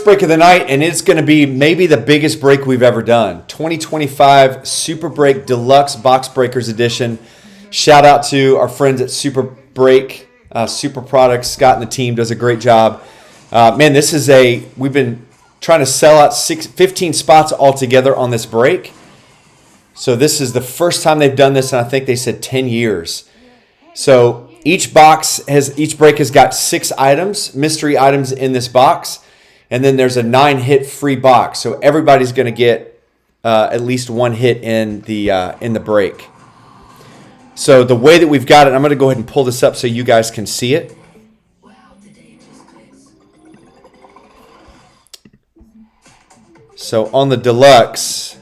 break of the night, and it's going to be maybe the biggest break we've ever done. 2025 Super Break Deluxe Box Breakers Edition. Shout out to our friends at Super Break, Super Products. Scott and the team does a great job. Man, we've been trying to sell out 15 spots altogether on this break. So this is the first time they've done this, and I think they said 10 years. So each break has got 6 items, mystery items in this box, and then there's a 9-hit free box. So everybody's going to get at least 1 hit in the break. So the way that we've got it, I'm going to go ahead and pull this up so you guys can see it. So on the Deluxe,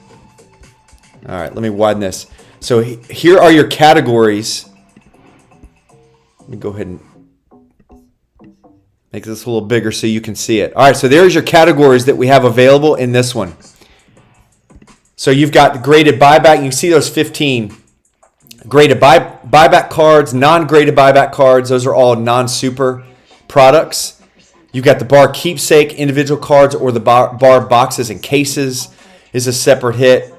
all right, let me widen this. So here are your categories. Let me go ahead and make this a little bigger so you can see it. All right, so there's your categories that we have available in this one. So you've got the graded buyback. You can see those 15 graded buyback cards, non-graded buyback cards. Those are all non-super products. You've got the bar keepsake individual cards, or the bar boxes and cases is a separate hit.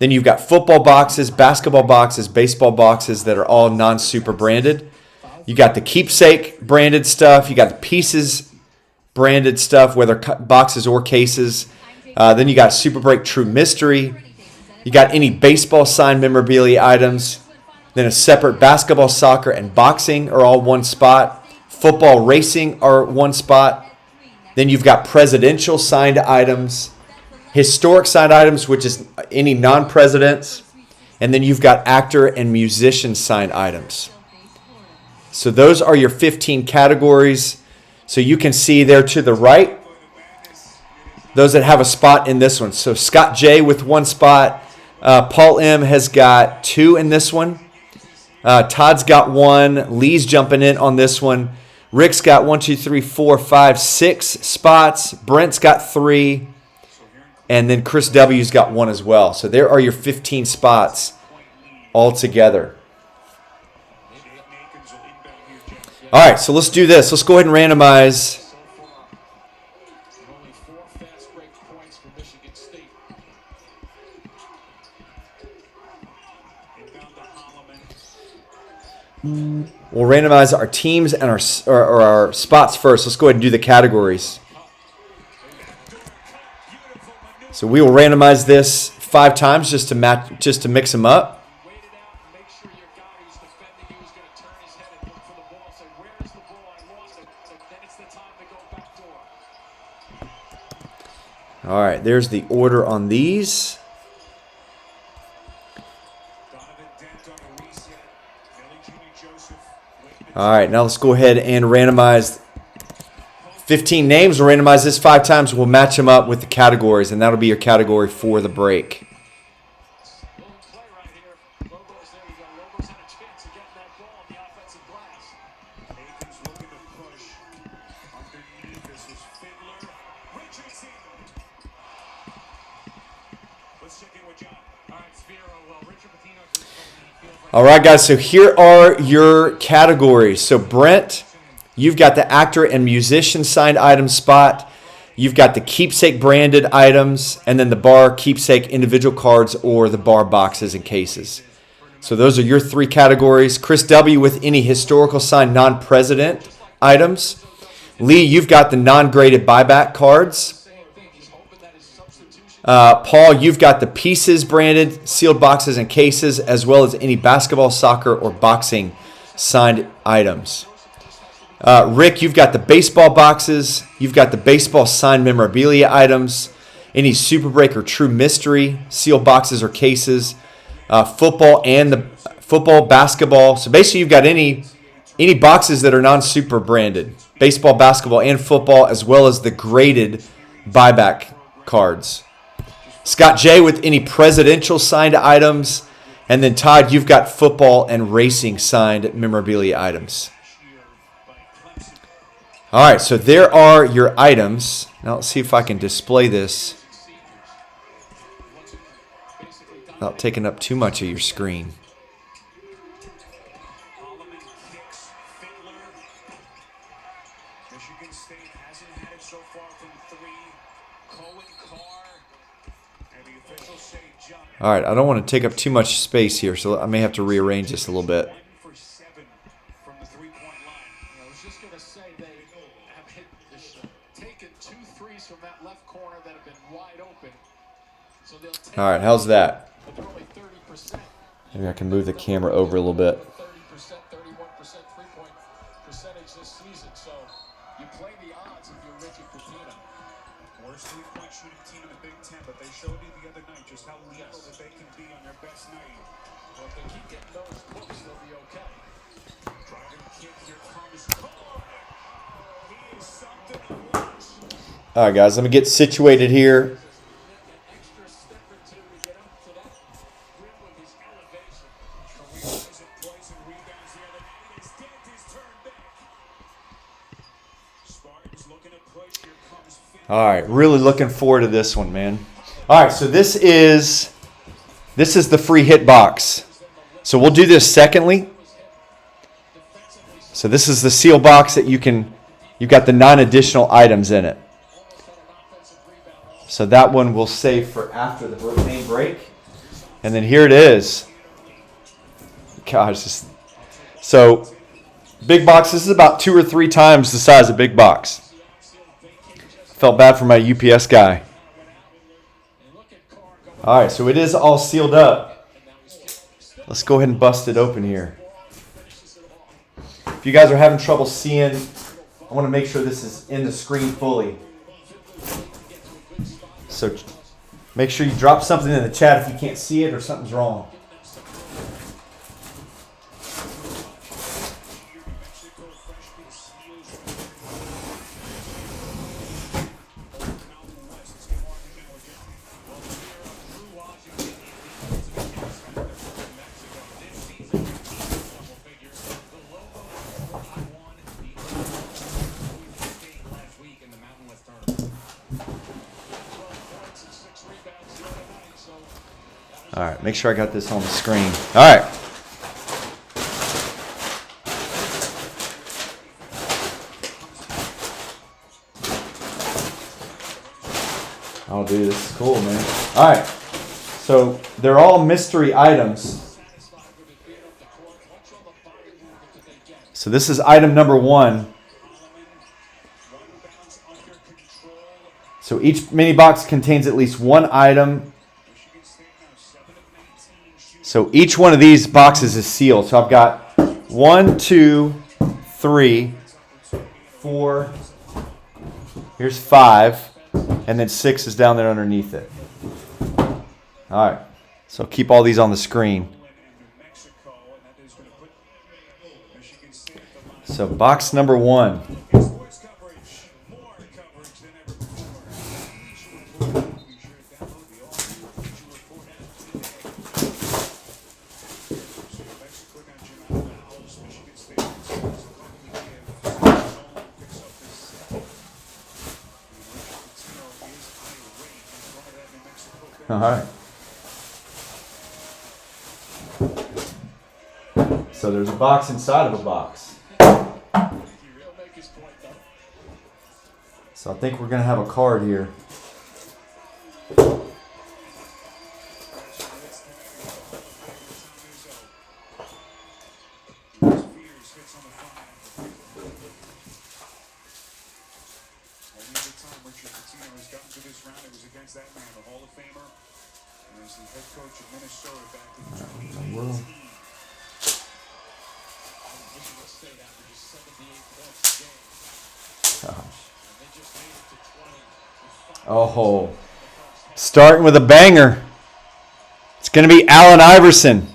Then you've got football boxes, basketball boxes, baseball boxes that are all non-super branded. You got the keepsake branded stuff. You got the pieces branded stuff, whether boxes or cases. Then you got Super Break True Mystery. You got any baseball signed memorabilia items. Then a separate basketball, soccer, and boxing are all one spot. Football, racing are one spot. Then you've got presidential signed items, historic signed items, which is any non-presidents. And then you've got actor and musician signed items. So those are your 15 categories. So you can see there to the right, those that have a spot in this one. So Scott J with 1 spot. Paul M has got 2 in this one. Todd's got 1. Lee's jumping in on this one. Rick's got 1, 2, 3, 4, 5, 6 spots. Brent's got 3. And then Chris W's got 1 as well. So there are your 15 spots all together. All right, so let's do this. Let's go ahead and randomize. We'll randomize our teams and our spots first. Let's go ahead and do the categories. So we will randomize this 5 times just to mix them up. All right, there's the order on these. All right, now let's go ahead and randomize 15 names. We'll randomize this 5 times. We'll match them up with the categories, and that'll be your category for the break. All right, guys, so here are your categories. So, Brent, you've got the actor and musician signed item spot. You've got the keepsake branded items, and then the bar keepsake individual cards or the bar boxes and cases. So those are your 3 categories. Chris W. with any historical signed non-president items. Lee, you've got the non-graded buyback cards. Paul, you've got the pieces branded, sealed boxes and cases, as well as any basketball, soccer, or boxing signed items. Rick, you've got the baseball boxes. You've got the baseball signed memorabilia items, any Super Break or True Mystery, sealed boxes or cases, football and the football, basketball. So basically you've got any boxes that are non-super branded, baseball, basketball, and football, as well as the graded buyback cards. Scott J with any presidential signed items. And then Todd, you've got football and racing signed memorabilia items. All right, so there are your items. Now let's see if I can display this without taking up too much of your screen. All right, I don't want to take up too much space here, so I may have to rearrange this a little bit. All right, how's that? Maybe I can move the camera over a little bit. Worst three-point shooting team in the Big Ten, but they showed you the other night just how lethal that they can be on their best night. Well, if they keep getting those looks, they'll be okay. Driving kick, here comes Carr. He is something to watch. All right, guys, let me get situated here. All right, really looking forward to this one, man. All right, so this is the free hit box. So we'll do this secondly. So this is the seal box that you've got the 9 additional items in it. So that one we'll save for after the main break. And then here it is. Gosh, so big box, this is about 2 or 3 times the size of big box. Felt bad for my UPS guy. All right, so it is all sealed up. Let's go ahead and bust it open here. If you guys are having trouble seeing, I want to make sure this is in the screen fully. So make sure you drop something in the chat if you can't see it or something's wrong. All right, make sure I got this on the screen. All right. Oh, dude, this is cool, man. All right. So they're all mystery items. So this is item number 1. So each mini box contains at least one item. So each one of these boxes is sealed. So I've got 1, 2, 3, 4. Here's 5. And then 6 is down there underneath it. All right. So keep all these on the screen. So box number 1. All right. So there's a box inside of a box. So I think we're going to have a card here. Oh, starting with a banger. It's going to be Allen Iverson,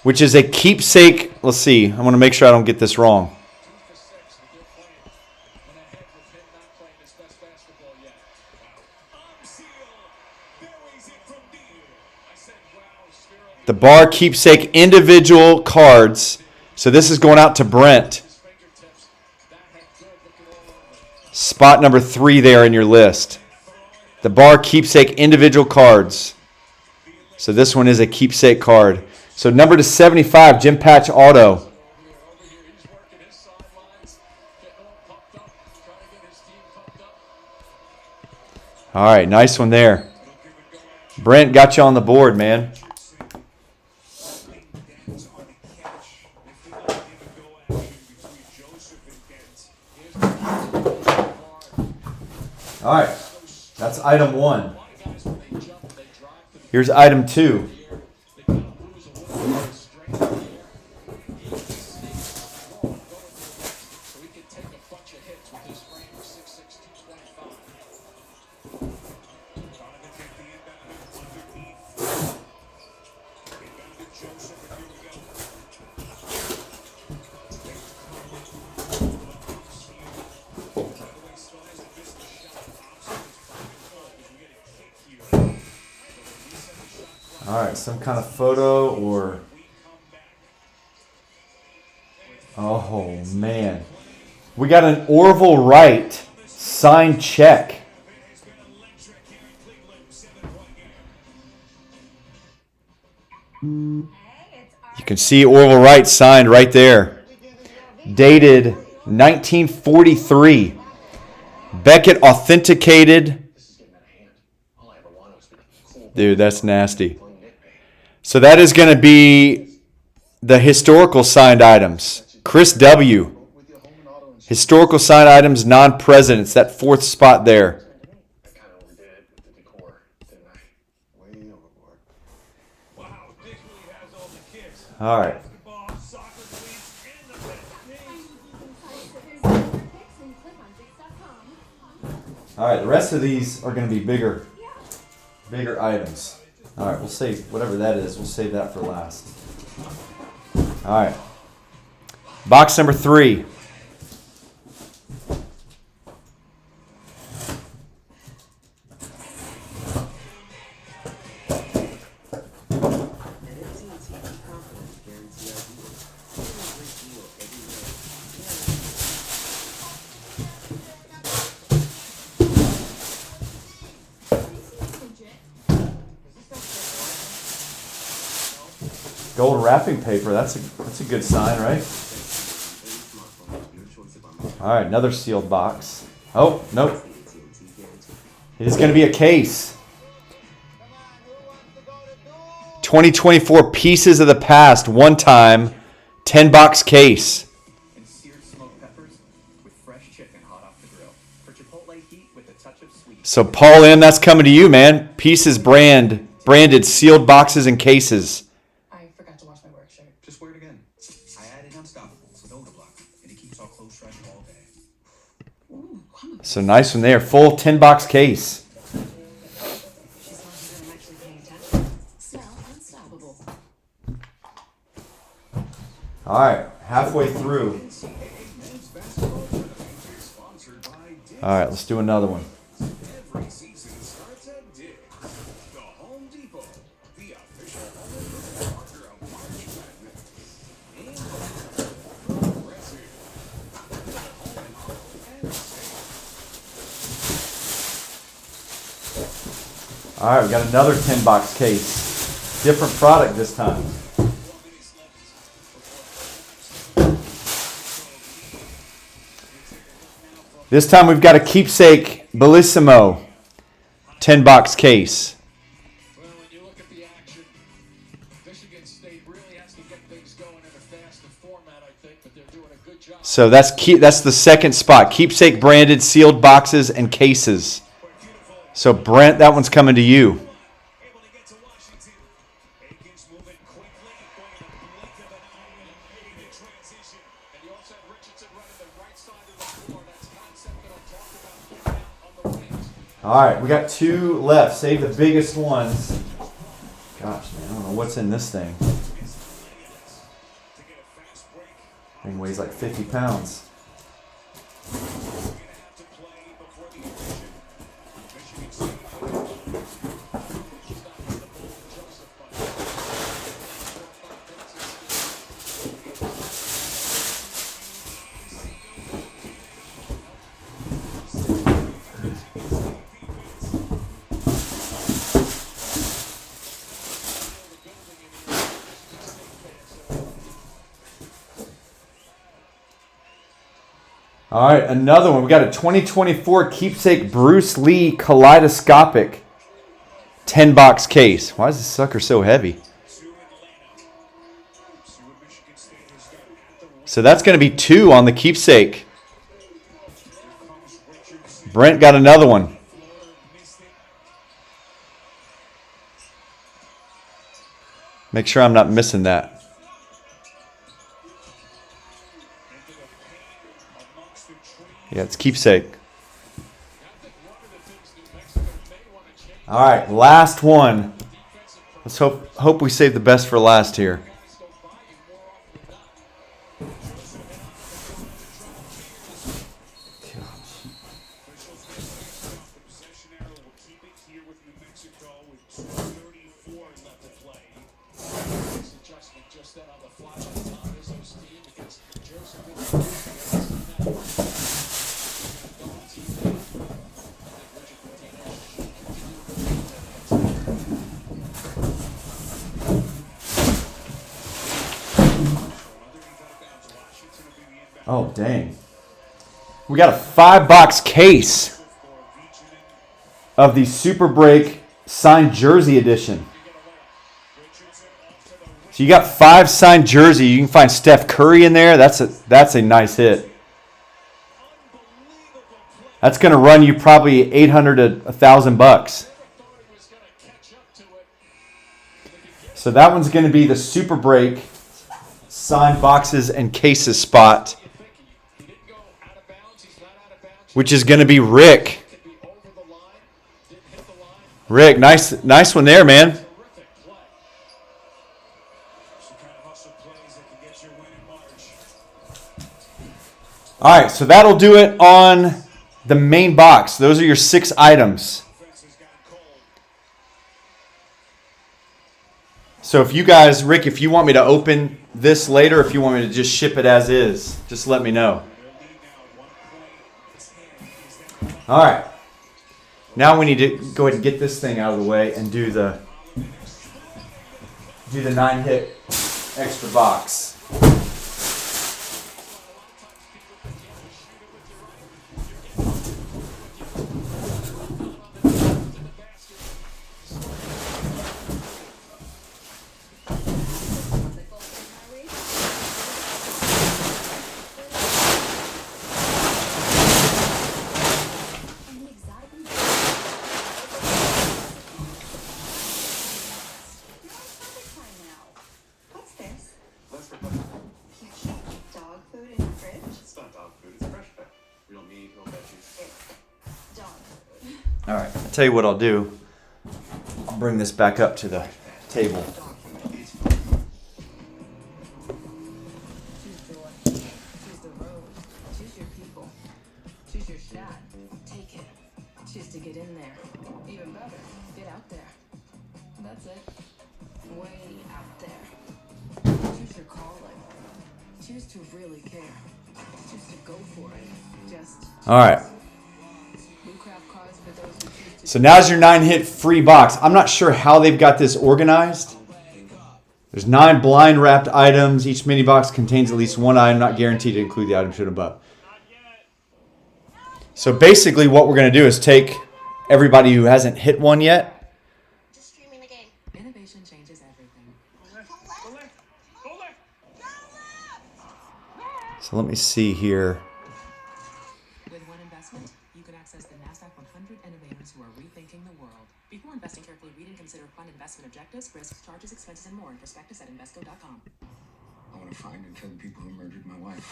which is a keepsake. Let's see. I want to make sure I don't get this wrong. The bar keepsake individual cards. So this is going out to Brent. Spot number 3 there in your list. The bar keepsake individual cards. So this one is a keepsake card. So number to 75, Jim Patch Auto. All right, nice one there. Brent got you on the board, man. All right, that's item 1. Here's item 2. All right, some kind of photo or... Oh, man. We got an Orville Wright signed check. You can see Orville Wright signed right there. Dated 1943. Beckett authenticated. Dude, that's nasty. So that is going to be the historical signed items. Chris W. Historical signed items, non-presidents. That 4th spot there. All right. All right, the rest of these are going to be bigger items. All right, we'll save whatever that is. We'll save that for last. All right. Box number 3. Gold wrapping paper. That's a good sign, right? All right, another sealed box. Oh, nope. It is going to be a case. 2024 Pieces of the Past, one time, 10-box case. So Paul M., that's coming to you, man. Pieces branded sealed boxes and cases. I forgot to wash my work shirt. Just wear it again. I added Unstoppables with Odor Block, and it keeps all clothes fresh all day. Ooh, so nice one there. Full 10-box case. She's not here. I'm actually paying attention. Smell unstoppable. All right, halfway through. All right, let's do another one. All right, we got another 10-box case. Different product this time. This time we've got a Keepsake Bellissimo 10-box case. Well, when you look at the action, Michigan State really has to get things going in a faster format, I think, but they're doing a good job. So that's the second spot. Keepsake branded sealed boxes and cases. So Brent, that one's coming to you. Able to get to Washington. Aikens moving quickly, going in a blink of an eye and in transition. And you also have Richardson running the right side of the floor. That's concept that I'll talk about on the wings. All right, we got 2 left. Save the biggest ones. Gosh, man, I don't know what's in this thing. Thing weighs like 50 pounds. All right, another one. We got a 2024 Keepsake Bruce Lee Kaleidoscopic 10-box case. Why is this sucker so heavy? So that's going to be 2 on the Keepsake. Brent got another one. Make sure I'm not missing that. Yeah, it's Keepsake. All right, last one. Let's hope we save the best for last here. Oh, dang. We got a 5-box case of the Super Break signed jersey edition. So you got 5 signed jersey. You can find Steph Curry in there. That's a nice hit. That's going to run you probably $800 to $1,000. So that one's going to be the Super Break signed boxes and cases spot, which is going to be Rick. Rick, nice one there, man. All right, so that'll do it on the main box. Those are your 6 items. So if you guys, Rick, if you want me to open this later, if you want me to just ship it as is, just let me know. All right. Now we need to go ahead and get this thing out of the way and do the 9-hit extra box. All right, I'll tell you what I'll do. I'll bring this back up to the table. Choose joy. Choose the road. Choose your people. Choose your shot. Take it. Choose to get in there. Even better, get out there. That's it. Way out there. Choose your calling. Choose to really care. Choose to go for it. Just. All right. We craft cards for those who choose to. So now's your 9-hit free box. I'm not sure how they've got this organized. There's 9 blind wrapped items. Each mini box contains at least 1 item, not guaranteed to include the item shown above. So basically what we're going to do is take everybody who hasn't hit one yet. Just streaming the game. Innovation changes everything. So let me see here. With one investment, you can access the NASDAQ 100 innovators who are rethinking the world. Before investing, carefully read and consider fund investment objectives, risks, charges, expenses, and more in prospectus at Invesco.com. I want to find and kill the people who murdered my wife.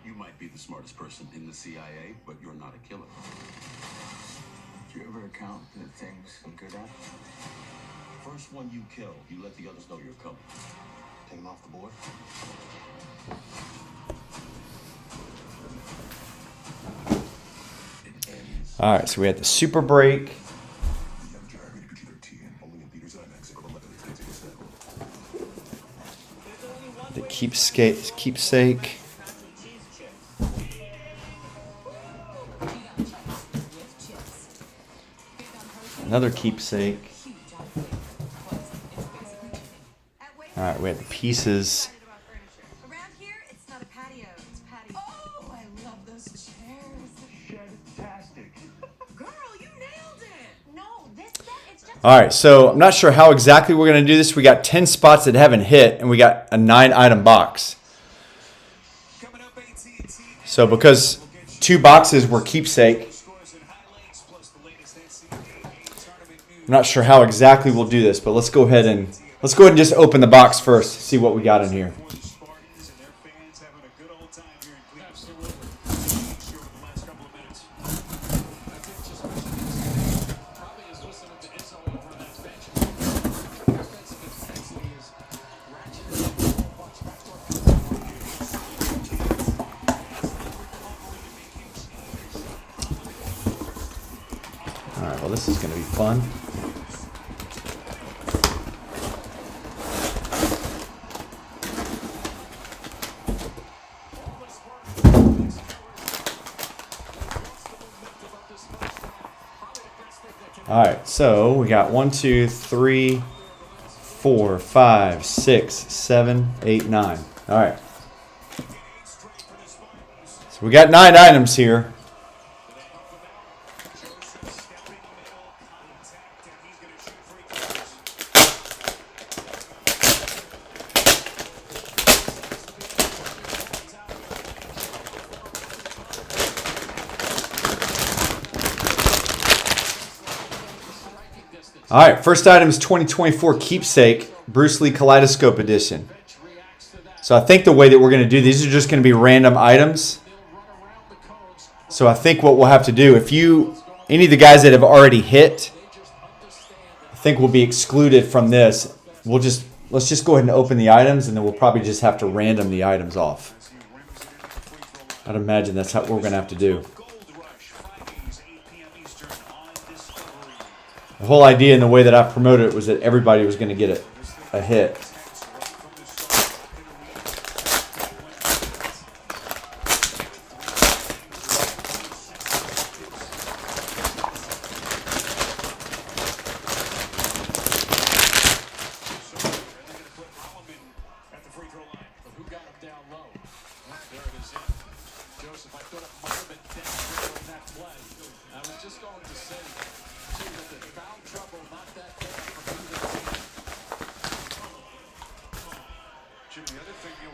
You might be the smartest person in the CIA, but you're not a killer. Do you ever account for the things I'm good at? First one you kill, you let the others know you're coming. Take them off the board. All right, so we had the Super Break. The keepsake. Another keepsake. All right, we have the pieces. Around here, it's not a patio, it's All right, so I'm not sure how exactly we're going to do this. We got 10 spots that haven't hit, and we got a 9-item box. So because 2 boxes were keepsake, I'm not sure how exactly we'll do this, but let's go ahead and just open the box first, see what we got in here. All right, well, this is going to be fun. All right, so we got 1, 2, 3, 4, 5, 6, 7, 8, 9. All right. So we got 9 items here. All right, first item is 2024 Keepsake Bruce Lee Kaleidoscope Edition. So I think the way that we're going to do these are just going to be random items. So I think what we'll have to do, if any of the guys that have already hit, I think will be excluded from this. Let's just go ahead and open the items, and then we'll probably just have to random the items off. I'd imagine that's what we're going to have to do. The whole idea and the way that I promoted it was that everybody was going to get a hit.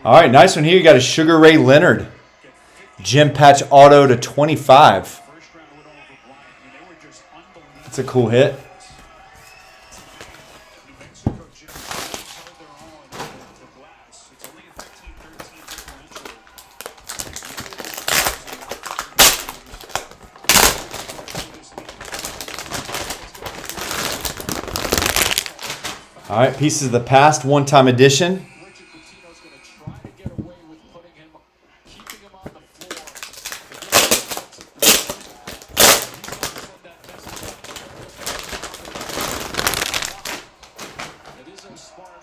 All right, nice one here. You got a Sugar Ray Leonard. Gem Patch Auto to 25. That's a cool hit. All right, Pieces of the Past, one-time edition.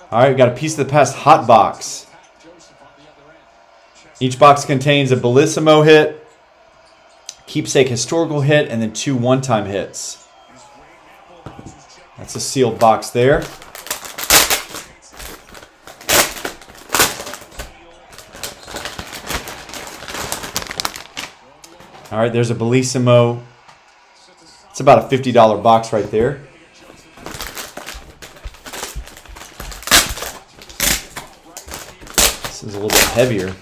All right, we got a Piece of the Past hot box. Each box contains a Bellissimo hit, Keepsake historical hit, and then 2 one-time hits. That's a sealed box there. All right, there's a Bellissimo. It's about a $50 box right there. This is a little bit heavier.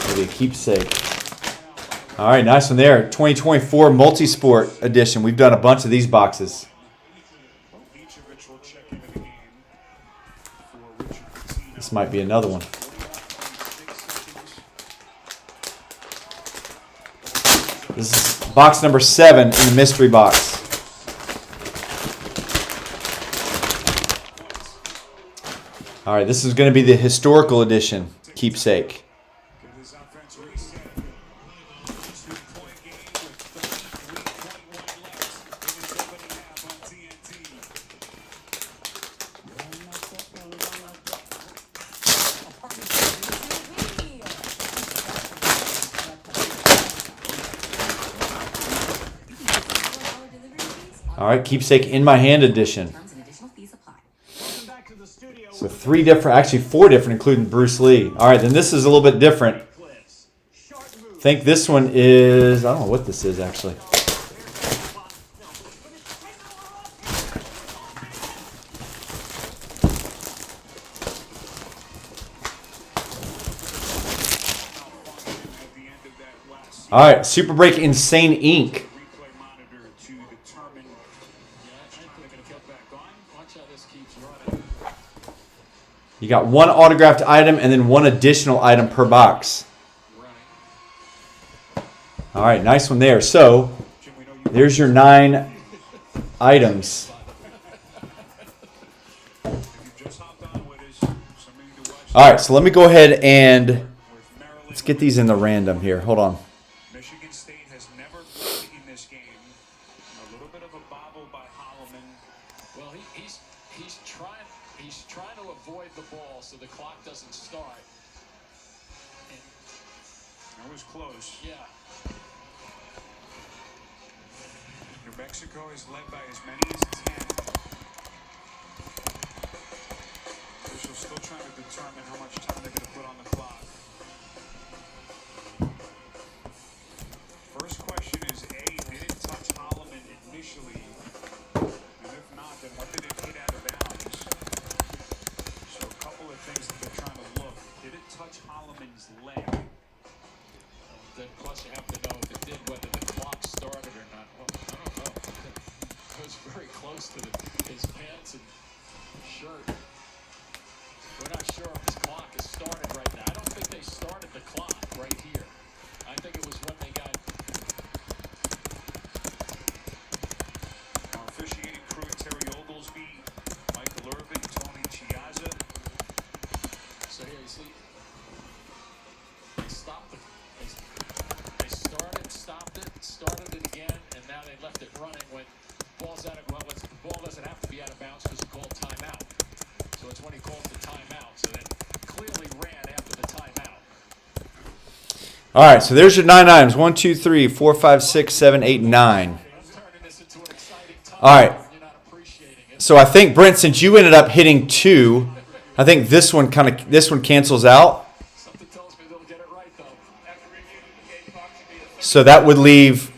Maybe a Keepsake. All right, nice one there. 2024 Multisport Edition. We've done a bunch of these boxes. This might be another one. This is box number 7 in the mystery box. All right, this is going to be the historical edition Keepsake. All right, Keepsake in my hand edition. So 4 different, including Bruce Lee. All right, then this is a little bit different. I think this one is, I don't know what this is actually. All right, Super Break Insane Ink. replay monitor to determine. Yeah, I think they're going to get back on. Watch how this keeps running. You got one autographed item and then one additional item per box. Running. All right, nice one there. So Jim, we know you there's your 9 items. if you just hopped on with us. Somebody to watch All right, so let me go ahead and with Maryland. let's get these in the random here. Hold on. Michigan State has never played in this game. A little bit of a bobble by Holloman. Well, he's trying to avoid the ball so the clock doesn't start. And That was close. yeah, New Mexico is led by as many as 10. Officials still trying to determine how much time they're going to put on the clock. First question is, A, did it touch Holloman initially? And if not, then what did it hit out of bounds? So a couple of things that they're trying to look. Did it touch Holloman's leg? then plus you have to know if it did, whether the clock started or not. Well, I don't know. It was very close to his pants and shirt. We're not sure if his clock is started right now. I don't think they started the clock right here. I think it was when they got. Our officiating crew, Terry Oglesby, Michael Irving, Tony Chiazza. So here you see, they stopped they started it again, and now they left it running when ball's out of the ball doesn't have to be out of bounds because he called timeout. So it's when he calls the timeout. So that clearly ran after the timeout. All right, so there's your 9 items. 1, 2, 3, 4, 5, 6, 7, 8, 9. I'm turning this into an exciting time. All right. You're not appreciating it. So I think Brent, since you ended up hitting 2, I think this one cancels out. Something tells me they'll get it right though. So that would leave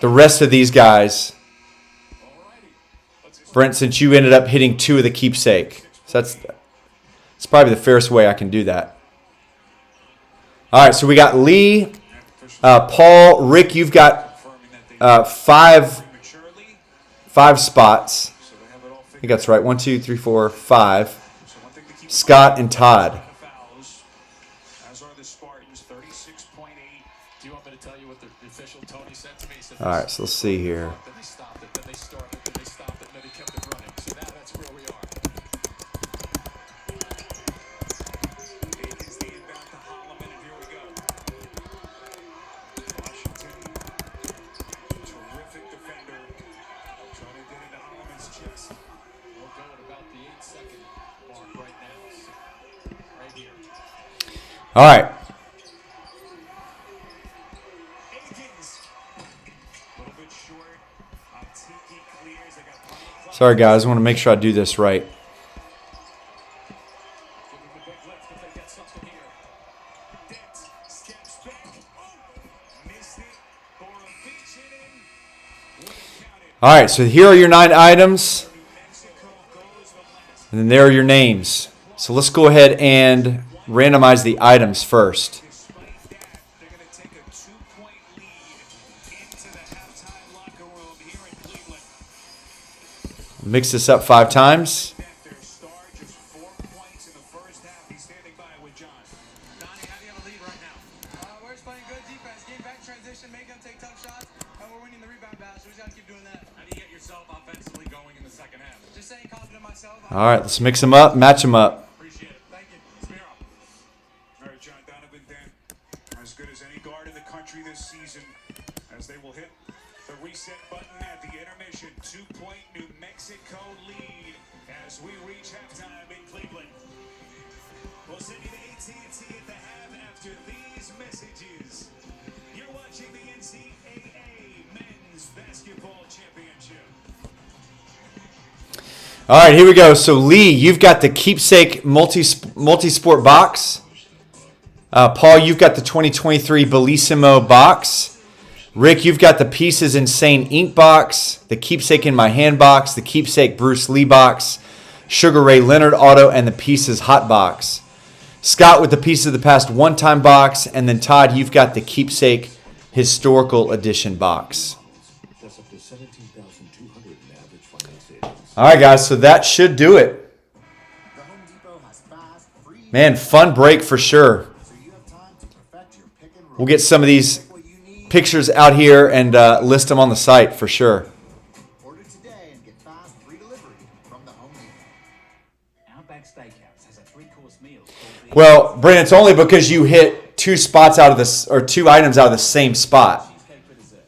the rest of these guys. Brent, since you ended up hitting 2 of the keepsake. So that's probably the fairest way I can do that. All right, so we got Lee, Paul, Rick, you've got Confirming that they 5 prematurely. spots. So they have it all I think figured that's right. 1, 2, 3, 4, 5. So one thing to keep in Scott mind, and Todd. fouls, as are the Spartans, 36.8. Do you want me to tell you what the official Tony said to me? He said, All right, so let's see here. Then they stopped it. Then they started. Then they stopped it. Then they kept it running. So now that's where we are. Aikens the inbound to Holloman, and here we go. Washington, terrific defender, trying to get into Holloman's chest. We'll go at about the 8-second mark right now. Right here. All right. Aikens, a little bit short. Tiki clears. They got plenty of clock. Sorry, guys. I want to make sure I do this right. Give him the big lift if they get something here. Dent steps back. Oh, missed it. Borovic in. Wouldn't count it. All right, so here are your 9 items. New Mexico goes the last. And then there are your names. So let's go ahead and randomize the items first. Despite that, they're going to take a 2-point lead into the halftime locker room here in Cleveland. Mix this up 5 times. Their star just 4 points in the first half. He's standing by with John. Donnie, how do you have a lead right now? We're just playing good defense. Game back transition, make them take tough shots, and we're winning the rebound battle, so we just gotta keep doing that. How do you get yourself offensively going in the second half? Just staying confident in myself. All right, let's mix them up, match them up. Appreciate it. Thank you. Spiro. All right, John Donovan then, as good as any guard in the country this season, as they will hit the reset button at the intermission. 2-point New Mexico lead as we reach halftime in Cleveland. We'll send you to AT&T at the half after these messages. You're watching the NCAA Men's Basketball Championship. All right, here we go. So Lee, you've got the keepsake multi-sport box. Paul, you've got the 2023 Bellissimo box. Rick, you've got the Pieces Insane Ink box, the Keepsake in My Hand box, the Keepsake Bruce Lee box, Sugar Ray Leonard auto, and the Pieces Hot box. Scott with the Piece of the Past one-time box, and then Todd, you've got the Keepsake Historical Edition box. That's up to 17,200 in average finance savings. All right, guys, so that should do it. The Home Depot has fast, free. Man, fun break for sure. So you have time to perfect your pick and roll. We'll get some of these Pick what you need. pictures out here and list them on the site for sure. Order today and get fast, free delivery from the Home Depot. Outback Steakhouse has a three-course meal called the Well, Brent, it's only because you hit two spots out of this, or two items out of the same spot. cheesecake for dessert.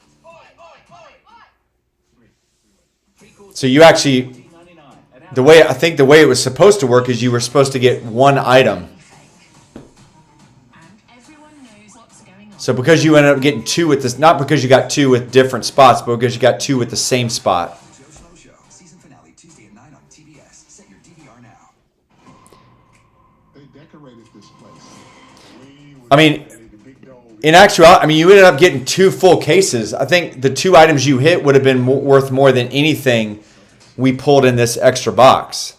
So you actually, $14.99 at the way it was supposed to work is you were supposed to get one item. And everyone knows what's going on. So because you ended up getting two with this, not because you got two with different spots, but because you got two with the same spot. Joe Schmo Show, season finale Tuesday at 9 on TBS. Set your DVR now. They decorated this place. I mean, in actuality, I mean, you ended up getting two full cases. I think the two items you hit would have been worth more than anything we pulled in this extra box.